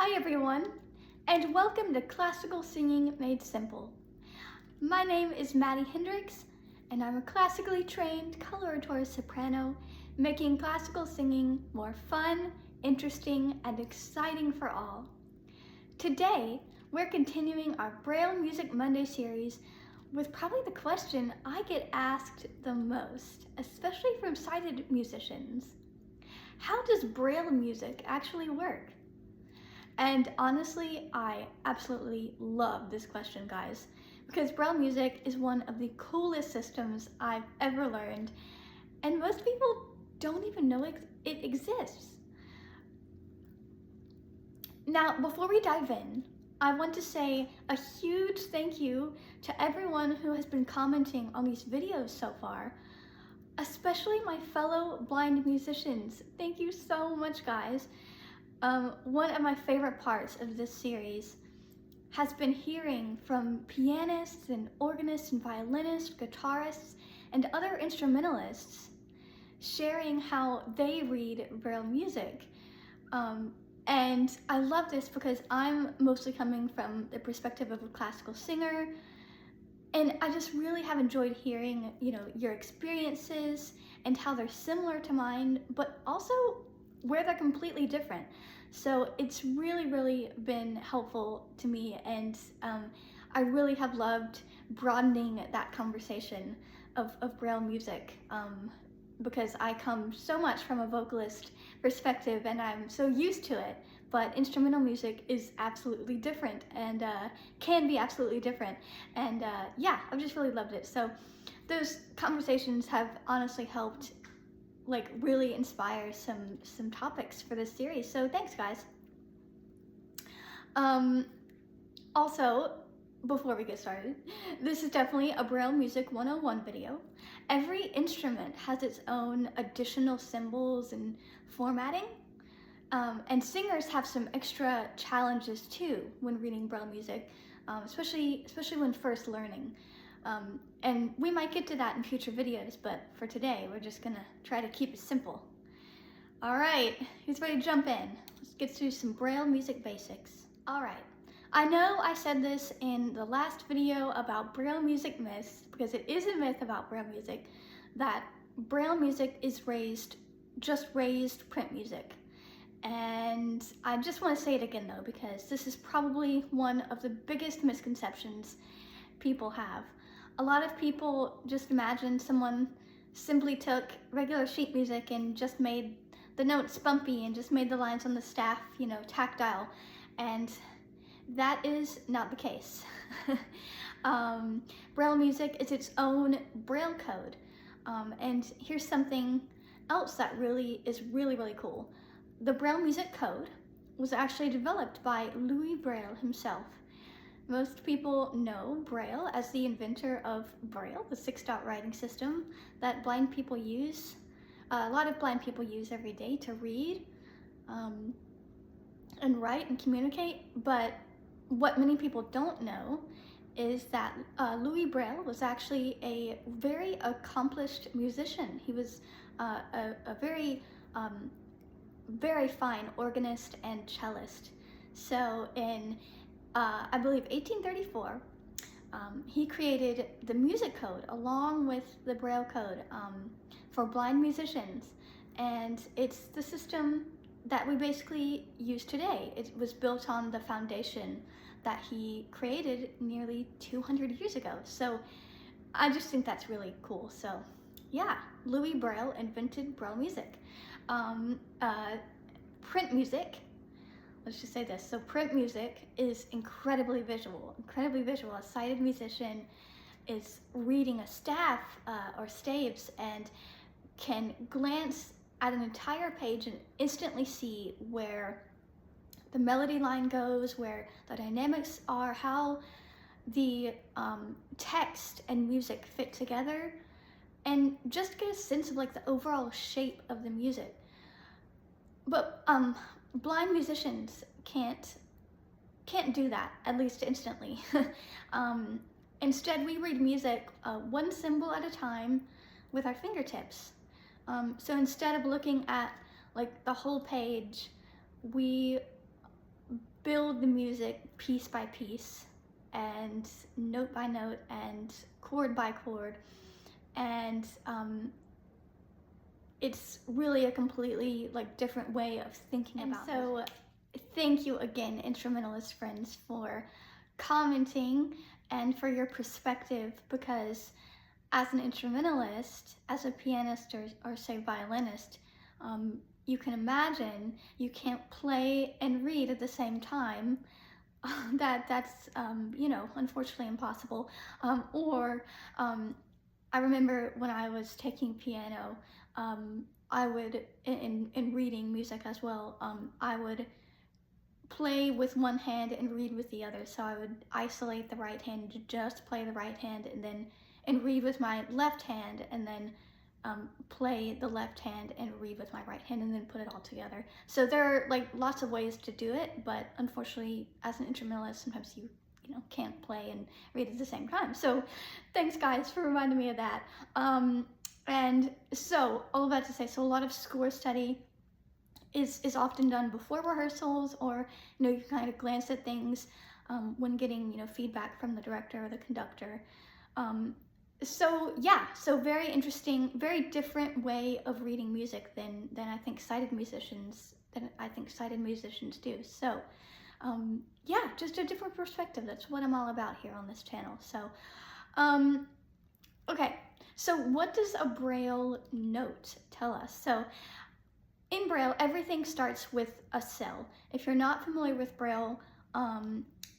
Hi everyone, and welcome to Classical Singing Made Simple. My name is Maddie Hendricks, and I'm a classically trained coloratura soprano, making classical singing more fun, interesting, and exciting for all. Today, we're continuing our Braille Music Monday series with probably the question I get asked the most, especially from sighted musicians. How does Braille music actually work? And honestly, I absolutely love this question, guys, because Braille music is one of the coolest systems I've ever learned, and most people don't even know it exists. Now, before we dive in, I want to say a huge thank you to everyone who has been commenting on these videos so far, especially my fellow blind musicians. Thank you so much, guys. One of my favorite parts of this series has been hearing from pianists and organists and violinists, guitarists, and other instrumentalists sharing how they read Braille music. And I love this because I'm mostly coming from the perspective of a classical singer, and I just really have enjoyed hearing, your experiences and how they're similar to mine, but also where they're completely different. So it's really been helpful to me, and I really have loved broadening that conversation of Braille music, because I come so much from a vocalist perspective and I'm so used to it, but instrumental music is absolutely different and can be absolutely different. And yeah, I've just really loved it. So those conversations have honestly helped really inspire some topics for this series. So thanks, guys. Also, before we get started, this is definitely a Braille Music 101 video. Every instrument has its own additional symbols and formatting, and singers have some extra challenges too when reading Braille music, especially when first learning. And we might get to that in future videos, but for today, we're just gonna try to keep it simple. All right, who's ready to jump in? Let's get through some Braille Music Basics. All right, I know I said this in the last video about Braille music myths, because it is a myth about Braille music, that Braille music is just raised print music. And I just want to say it again though, because this is probably one of the biggest misconceptions people have. A lot of people just imagine someone simply took regular sheet music and just made the notes bumpy and just made the lines on the staff, tactile. And that is not the case. Braille music is its own Braille code. And here's something else that is really cool. The Braille music code was actually developed by Louis Braille himself. Most people know Braille as the inventor of Braille, the 6-dot writing system that blind people use. A lot of blind people use every day to read and write and communicate. But what many people don't know is that Louis Braille was actually a very accomplished musician. He was a very fine organist and cellist. So in I believe 1834, he created the music code along with the Braille code for blind musicians, and it's the system that we basically use today. It was built on the foundation that he created nearly 200 years ago. So I just think that's really cool. So yeah, Louis Braille invented Braille music. Print music, let's just say this. So print music is incredibly visual. A sighted musician is reading a staff or staves and can glance at an entire page and instantly see where the melody line goes, where the dynamics are, how the text and music fit together, and just get a sense of the overall shape of the music. But blind musicians can't do that, at least instantly. Instead, we read music one symbol at a time with our fingertips. So instead of looking at the whole page, we build the music piece by piece and note by note and chord by chord, and it's really a completely like different way of thinking about it. So thank you again, instrumentalist friends, for commenting and for your perspective, because as an instrumentalist, as a pianist or say violinist, you can imagine you can't play and read at the same time. That's you know, unfortunately impossible. I remember when I was taking piano, I would, in reading music as well, I would play with one hand and read with the other. So I would isolate the right hand to just play the right hand, and read with my left hand, and then play the left hand and read with my right hand, and then put it all together. So there are like lots of ways to do it, but unfortunately, as an instrumentalist, sometimes you can't play and read at the same time. So thanks guys for reminding me of that. And so all of that to say, so a lot of score study is often done before rehearsals, or you kind of glance at things when getting feedback from the director or the conductor. So yeah, so very interesting, very different way of reading music than I think sighted musicians do. So yeah, just a different perspective. That's what I'm all about here on this channel. So okay, so what does a Braille note tell us? So in Braille, everything starts with a cell. If you're not familiar with Braille,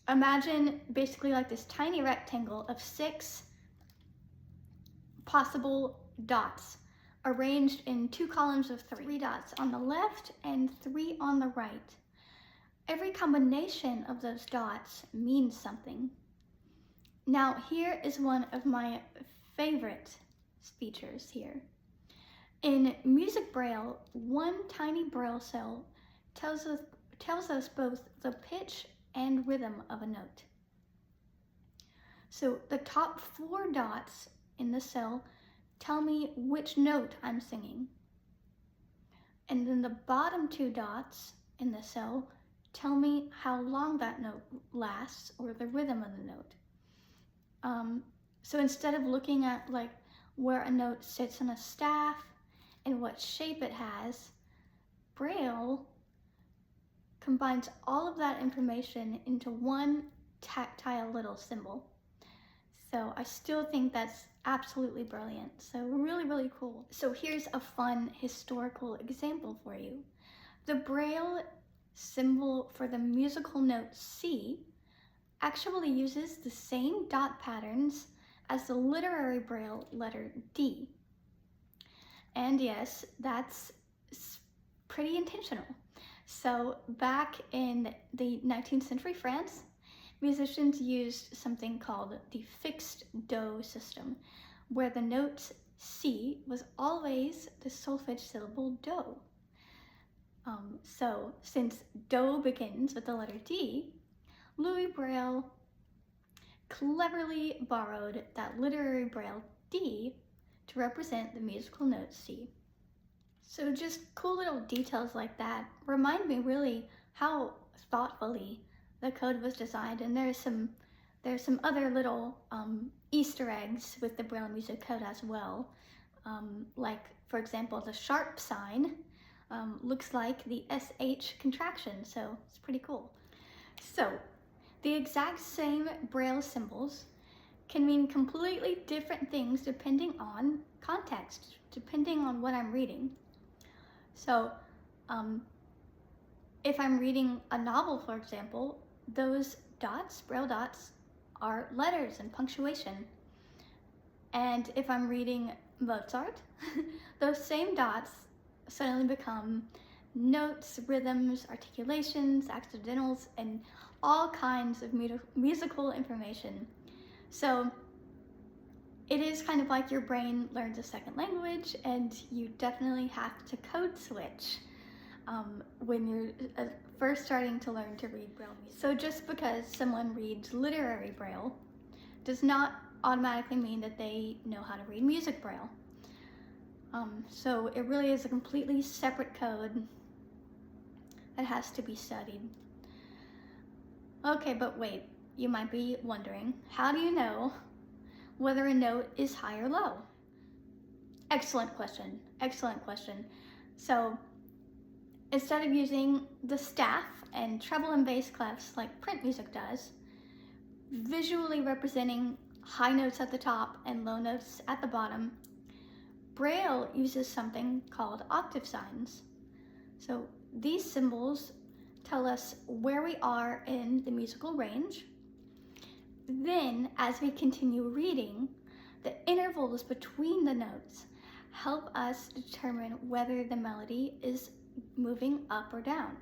imagine basically like this tiny rectangle of 6 possible dots arranged in 2 columns of 3 dots on the left and 3 on the right. Every combination of those dots means something. Now here is one of my favorite features here. In Music Braille, one tiny Braille cell tells us both the pitch and rhythm of a note. So the top 4 dots in the cell tell me which note I'm singing. And then the bottom 2 dots in the cell tell me how long that note lasts, or the rhythm of the note. So instead of looking at like where a note sits on a staff and what shape it has, Braille combines all of that information into one tactile little symbol. So I still think that's absolutely brilliant. So really, really cool. So here's a fun historical example for you. The Braille symbol for the musical note C actually uses the same dot patterns as the literary Braille letter D. And yes, that's pretty intentional. So back in the 19th century France, musicians used something called the fixed do system, where the note C was always the solfege syllable do. So since do begins with the letter D, Louis Braille cleverly borrowed that literary Braille D to represent the musical note C. So just cool little details like that remind me really how thoughtfully the code was designed, and there's some other little Easter eggs with the Braille music code as well. Like for example, the sharp sign looks like the SH contraction, so it's pretty cool. So the exact same Braille symbols can mean completely different things depending on context, depending on what I'm reading. So if I'm reading a novel, for example, those dots, Braille dots, are letters and punctuation. And if I'm reading Mozart, those same dots suddenly become notes, rhythms, articulations, accidentals, and all kinds of musical information. So it is kind of like your brain learns a second language, and you definitely have to code switch when you're first starting to learn to read Braille music. So just because someone reads literary Braille does not automatically mean that they know how to read music Braille. So it really is a completely separate code that has to be studied. Okay, but wait, you might be wondering, how do you know whether a note is high or low? Excellent question, excellent question. So instead of using the staff and treble and bass clefs like print music does, visually representing high notes at the top and low notes at the bottom, Braille uses something called octave signs. So these symbols tell us where we are in the musical range. Then, as we continue reading, the intervals between the notes help us determine whether the melody is moving up or down.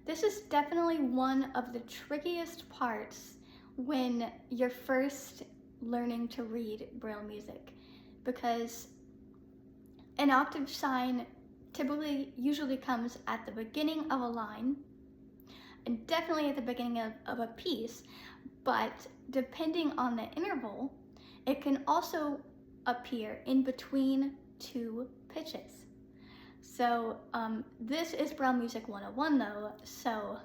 This is definitely one of the trickiest parts when you're first learning to read Braille music, because an octave sign usually comes at the beginning of a line and definitely at the beginning of a piece, but depending on the interval, it can also appear in between two pitches. So this is Braille Music 101 though, so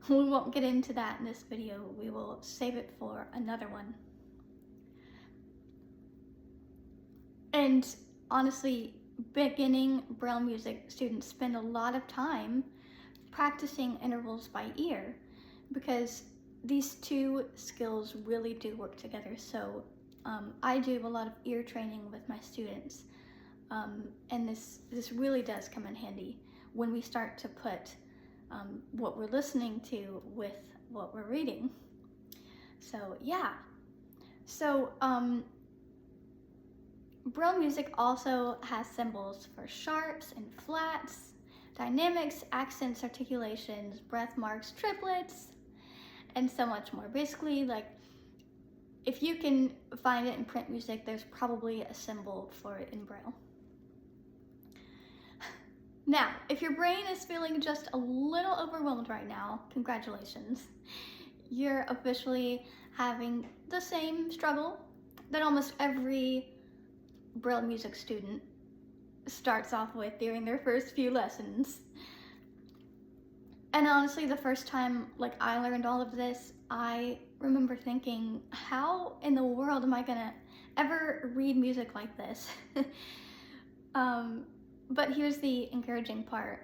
we won't get into that in this video. We will save it for another one. And honestly, beginning Braille music students spend a lot of time practicing intervals by ear because these two skills really do work together. So I do a lot of ear training with my students, and this really does come in handy when we start to put what we're listening to with what we're reading. So yeah, so Braille music also has symbols for sharps and flats, dynamics, accents, articulations, breath marks, triplets, and so much more. Basically, like, if you can find it in print music, there's probably a symbol for it in Braille. Now, if your brain is feeling just a little overwhelmed right now, congratulations. You're officially having the same struggle that almost every Braille music student starts off with during their first few lessons. And honestly, the first time I learned all of this, I remember thinking, how in the world am I gonna ever read music like this? But here's the encouraging part.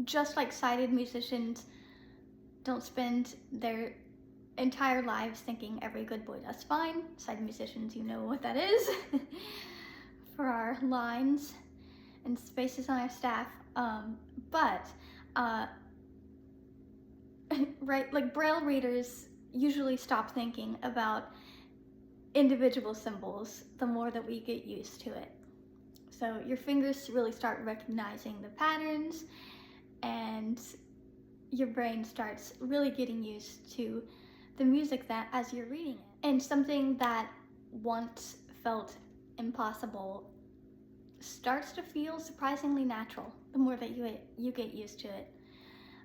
Just like sighted musicians don't spend their entire lives thinking every good boy does fine. Sighted musicians, you know what that is. For our lines and spaces on our staff. Right, like Braille readers usually stop thinking about individual symbols the more that we get used to it. So your fingers really start recognizing the patterns, and your brain starts really getting used to the music that as you're reading it. And something that once felt impossible starts to feel surprisingly natural the more that you get used to it.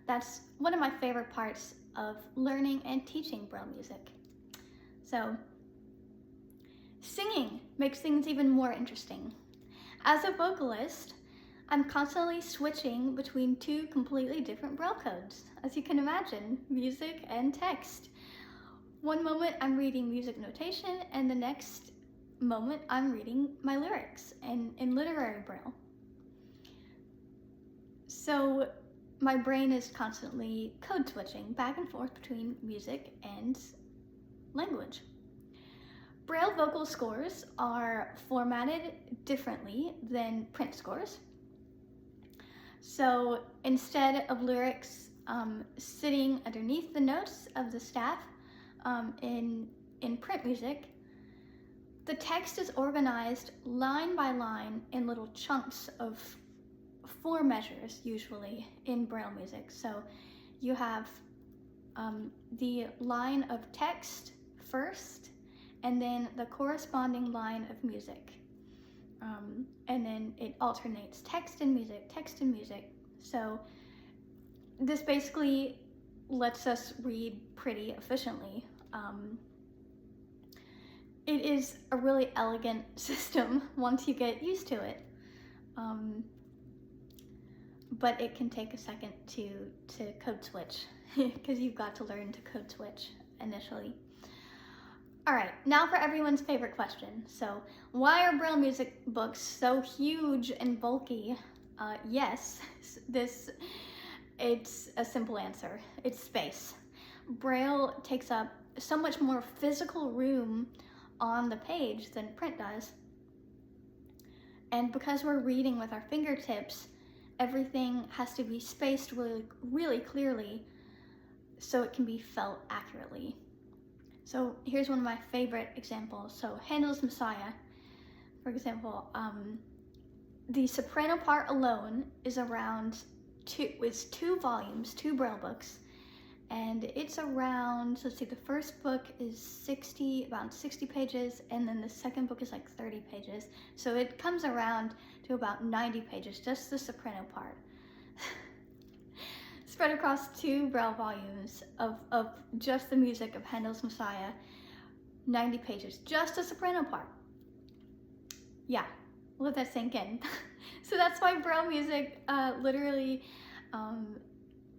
That's one of my favorite parts of learning and teaching Braille music. So, singing makes things even more interesting. As a vocalist, I'm constantly switching between two completely different Braille codes, as you can imagine, music and text. One moment I'm reading music notation, and the next moment I'm reading my lyrics in literary Braille. So my brain is constantly code switching back and forth between music and language. Braille vocal scores are formatted differently than print scores. So instead of lyrics sitting underneath the notes of the staff in print music, the text is organized line by line in little chunks of 4 measures, usually, in Braille music. So you have the line of text first, and then the corresponding line of music. And then it alternates text and music, text and music. So this basically lets us read pretty efficiently. It is a really elegant system once you get used to it. but it can take a second to code switch because you've got to learn to code switch initially. All right, now for everyone's favorite question. So, why are Braille music books so huge and bulky? Yes, it's a simple answer. It's space. Braille takes up so much more physical room on the page than print does. And because we're reading with our fingertips, everything has to be spaced really, really clearly so it can be felt accurately. So here's one of my favorite examples. So Handel's Messiah, for example, the soprano part alone is around two volumes, 2 Braille books, and it's around, let's see, the first book is about 60 pages, and then the second book is like 30 pages. So it comes around to about 90 pages, just the soprano part. Spread across 2 Braille volumes of just the music of Handel's Messiah, 90 pages, just the soprano part. Yeah, let that sink in. So that's why Braille music literally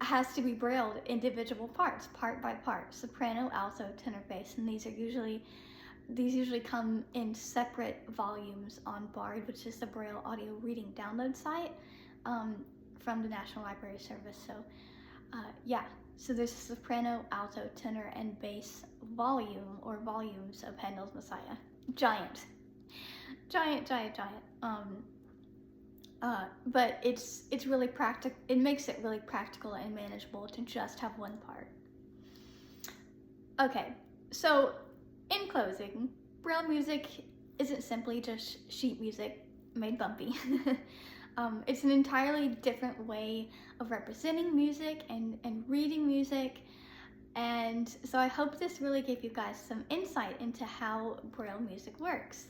has to be brailled individual parts, part by part, soprano, alto, tenor, bass, and these usually come in separate volumes on BARD, which is the Braille audio reading download site from the National Library Service. So yeah, so there's a soprano, alto, tenor, and bass volume or volumes of Handel's Messiah. Giant. But it's really practical. It makes it really practical and manageable to just have one part. Okay, so in closing, Braille music isn't simply just sheet music made bumpy. It's an entirely different way of representing music and reading music. And so I hope this really gave you guys some insight into how Braille music works.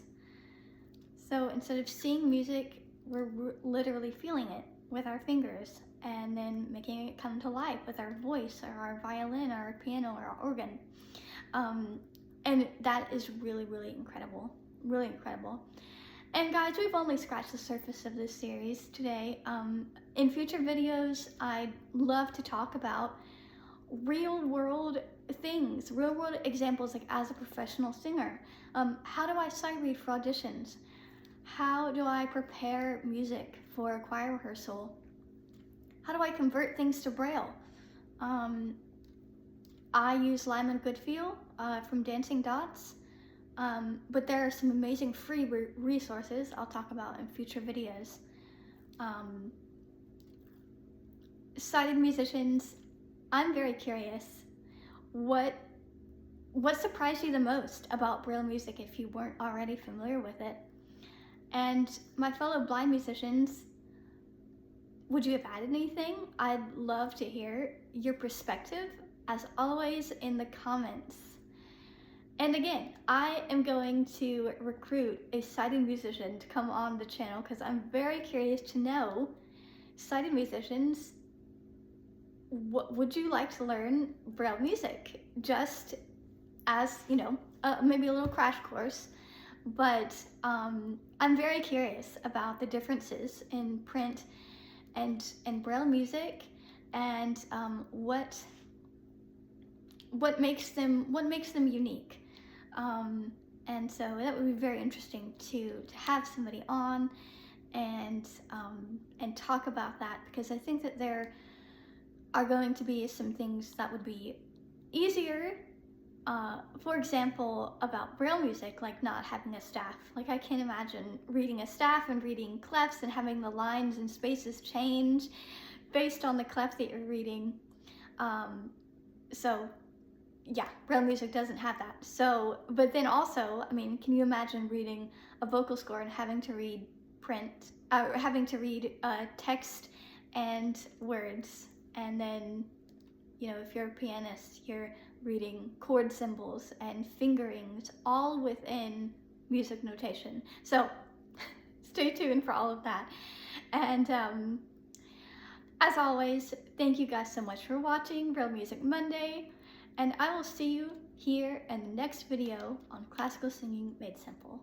So instead of seeing music, we're literally feeling it with our fingers and then making it come to life with our voice or our violin or our piano or our organ. And that is really, really incredible. Really incredible. And guys, we've only scratched the surface of this series today. In future videos, I'd love to talk about real world things, real world examples, like as a professional singer. How do I sight read for auditions? How do I prepare music for a choir rehearsal? How do I convert things to Braille? I use Lyman Goodfeel from Dancing Dots, but there are some amazing free resources I'll talk about in future videos. Sighted musicians, I'm very curious. What surprised you the most about Braille music if you weren't already familiar with it? And my fellow blind musicians, would you have added anything? I'd love to hear your perspective, as always, in the comments. And again, I am going to recruit a sighted musician to come on the channel because I'm very curious to know, sighted musicians, what would you like to learn Braille music? Just as, you know, maybe a little crash course. But I'm very curious about the differences in print and Braille music, and what makes them unique. And so that would be very interesting to have somebody on and talk about that, because I think that there are going to be some things that would be easier. For example, about Braille music, like not having a staff. Like I can't imagine reading a staff and reading clefs and having the lines and spaces change based on the clef that you're reading. So yeah, Braille music doesn't have that. So, but then also, I mean, can you imagine reading a vocal score and having to read text and words, and then, you know, if you're a pianist, you're reading chord symbols and fingerings all within music notation. So stay tuned for all of that. And as always, thank you guys so much for watching Braille Music Monday, and I will see you here in the next video on Classical Singing Made Simple.